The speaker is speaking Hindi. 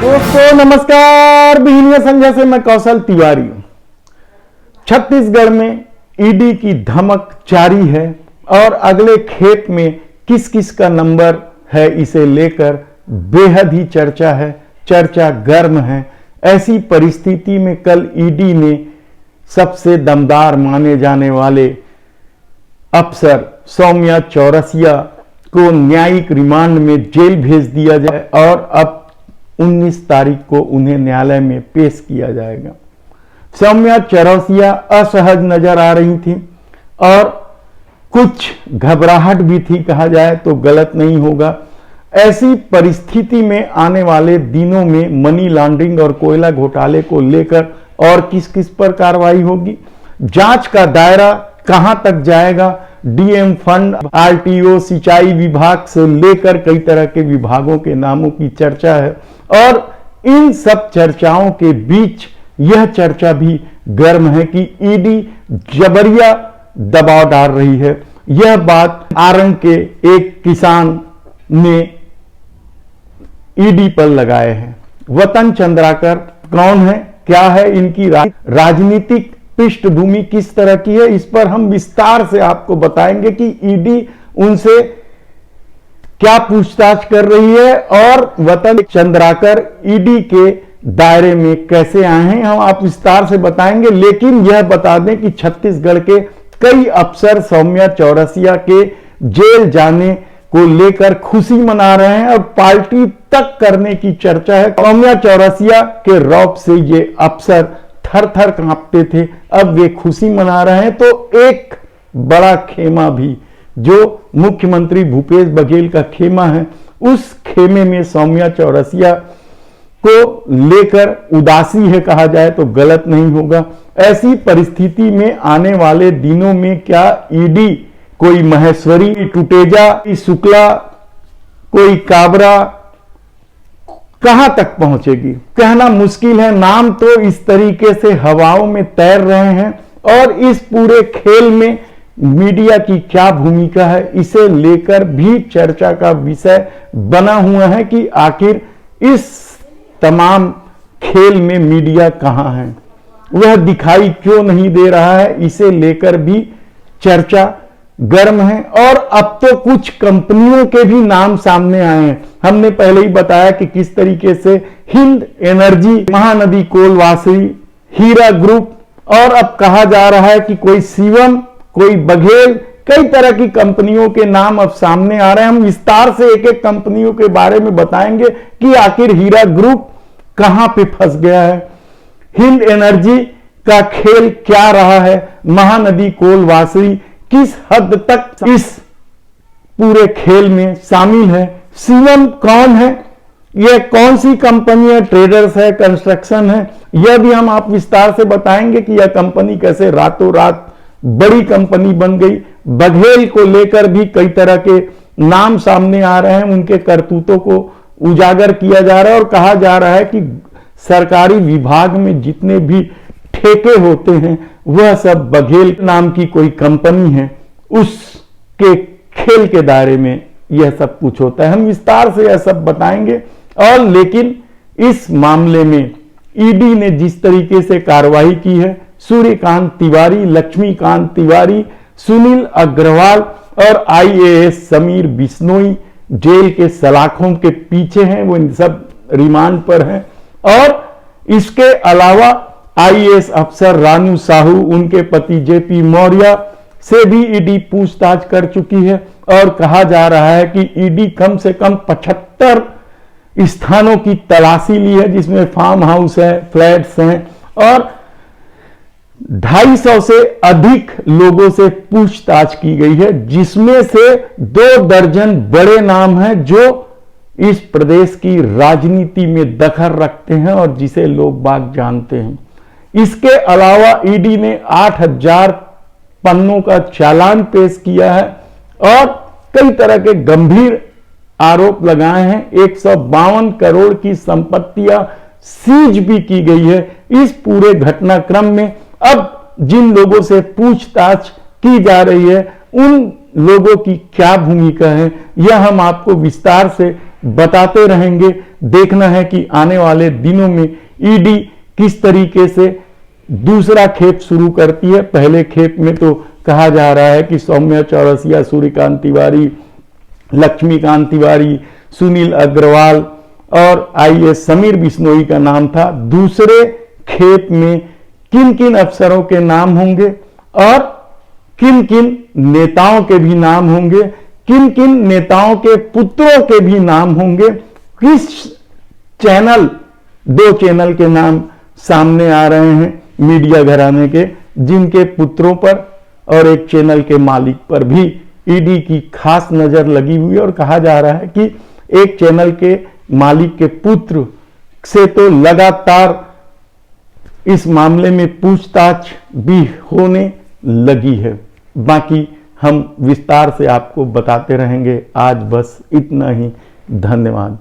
दोस्तों नमस्कार, बिहनिया संजय से मैं कौशल तिवारी हूं। छत्तीसगढ़ में ईडी की धमक जारी है और अगले खेप में किस किस का नंबर है इसे लेकर बेहद ही चर्चा है, चर्चा गर्म है। ऐसी परिस्थिति में कल ईडी ने सबसे दमदार माने जाने वाले अफसर सौम्या चौरसिया को न्यायिक रिमांड में जेल भेज दिया जाए और अब 19 तारीख को उन्हें न्यायालय में पेश किया जाएगा। सौम्या चौरसिया असहज नजर आ रही थी और कुछ घबराहट भी थी, कहा जाए तो गलत नहीं होगा। ऐसी परिस्थिति में आने वाले दिनों में मनी लॉन्ड्रिंग और कोयला घोटाले को लेकर और किस किस पर कार्रवाई होगी, जांच का दायरा कहां तक जाएगा, डीएम फंड, आरटीओ, सिंचाई विभाग से लेकर कई तरह के विभागों के नामों की चर्चा है। और इन सब चर्चाओं के बीच यह चर्चा भी गर्म है कि ईडी जबरिया दबाव डाल रही है। यह बात आरंग के एक किसान ने ईडी पर लगाए हैं। वतन चंद्राकर कौन है, क्या है इनकी राजनीतिक पृष्ठभूमि किस तरह की है, इस पर हम विस्तार से आपको बताएंगे कि ईडी उनसे क्या पूछताछ कर रही है और वतन चंद्राकर ईडी के दायरे में कैसे आए हैं, हम आप विस्तार से बताएंगे। लेकिन यह बता दें कि छत्तीसगढ़ के कई अफसर सौम्या चौरसिया के जेल जाने को लेकर खुशी मना रहे हैं और पार्टी तक करने की चर्चा है। सौम्या चौरसिया के रौब से ये अफसर थर थर कांपते थे, अब वे खुशी मना रहे हैं। तो एक बड़ा खेमा भी जो मुख्यमंत्री भूपेश बघेल का खेमा है, उस खेमे में सौम्या चौरसिया को लेकर उदासी है, कहा जाए तो गलत नहीं होगा। ऐसी परिस्थिति में आने वाले दिनों में क्या ईडी कोई महेश्वरी, टुटेजा, शुक्ला, कोई काबरा कहां तक पहुंचेगी, कहना मुश्किल है। नाम तो इस तरीके से हवाओं में तैर रहे हैं और इस पूरे खेल में मीडिया की क्या भूमिका है, इसे लेकर भी चर्चा का विषय बना हुआ है कि आखिर इस तमाम खेल में मीडिया कहां है, वह दिखाई क्यों नहीं दे रहा है, इसे लेकर भी चर्चा गर्म है। और अब तो कुछ कंपनियों के भी नाम सामने आए हैं। हमने पहले ही बताया कि किस तरीके से हिंद एनर्जी, महानदी कोलवासी, हीरा ग्रुप और अब कहा जा रहा है कि कोई शिवम, कोई बघेल, कई तरह की कंपनियों के नाम अब सामने आ रहे हैं। हम विस्तार से एक एक कंपनियों के बारे में बताएंगे कि आखिर हीरा ग्रुप कहां पे फंस गया है, हिंद एनर्जी का खेल क्या रहा है, महानदी कोलवासी किस हद तक इस पूरे खेल में शामिल है, शिवम कौन है, यह कौन सी कंपनी है, ट्रेडर्स है, कंस्ट्रक्शन है, यह भी हम आप विस्तार से बताएंगे कि यह कंपनी कैसे रातों रात बड़ी कंपनी बन गई। बघेल को लेकर भी कई तरह के नाम सामने आ रहे हैं, उनके करतूतों को उजागर किया जा रहा है और कहा जा रहा है कि सरकारी विभाग में जितने भी ठेके होते हैं वह सब बघेल नाम की कोई कंपनी है, उसके खेल के दायरे में यह सब कुछ होता है। हम विस्तार से यह सब बताएंगे। और लेकिन इस मामले में ईडी ने जिस तरीके से कार्रवाई की है, सूर्यकांत तिवारी, लक्ष्मीकांत तिवारी, सुनील अग्रवाल और आईएएस समीर बिश्नोई जेल के सलाखों के पीछे हैं, वो इन सब रिमांड पर हैं। और इसके अलावा आईएएस अफसर रानू साहू, उनके पति जेपी मौर्य से भी ईडी पूछताछ कर चुकी है और कहा जा रहा है कि ईडी कम से कम 75 स्थानों की तलाशी ली है, जिसमें फार्म हाउस है, फ्लैट्स हैं और 250 से अधिक लोगों से पूछताछ की गई है, जिसमें से 2 दर्जन बड़े नाम हैं जो इस प्रदेश की राजनीति में दखल रखते हैं और जिसे लोग बाग जानते हैं। इसके अलावा ईडी ने 8000 पन्नों का चालान पेश किया है और कई तरह के गंभीर आरोप लगाए हैं। 152 करोड़ की संपत्तियां सीज भी की गई है। इस पूरे घटनाक्रम में अब जिन लोगों से पूछताछ की जा रही है उन लोगों की क्या भूमिका है, यह हम आपको विस्तार से बताते रहेंगे। देखना है कि आने वाले दिनों में ईडी किस तरीके से दूसरा खेप शुरू करती है। पहले खेप में तो कहा जा रहा है कि सौम्या चौरसिया, सूर्यकांत तिवारी, लक्ष्मीकांत तिवारी, सुनील अग्रवाल और आईएएस समीर बिश्नोई का नाम था। दूसरे खेप में किन किन अफसरों के नाम होंगे और किन किन नेताओं के भी नाम होंगे, किन किन नेताओं के पुत्रों के भी नाम होंगे, किस चैनल, 2 चैनल के नाम सामने आ रहे हैं मीडिया घराने के, जिनके पुत्रों पर और एक चैनल के मालिक पर भी ईडी की खास नजर लगी हुई है। और कहा जा रहा है कि एक चैनल के मालिक के पुत्र से तो लगातार इस मामले में पूछताछ भी होने लगी है। बाकी हम विस्तार से आपको बताते रहेंगे। आज बस इतना ही। धन्यवाद।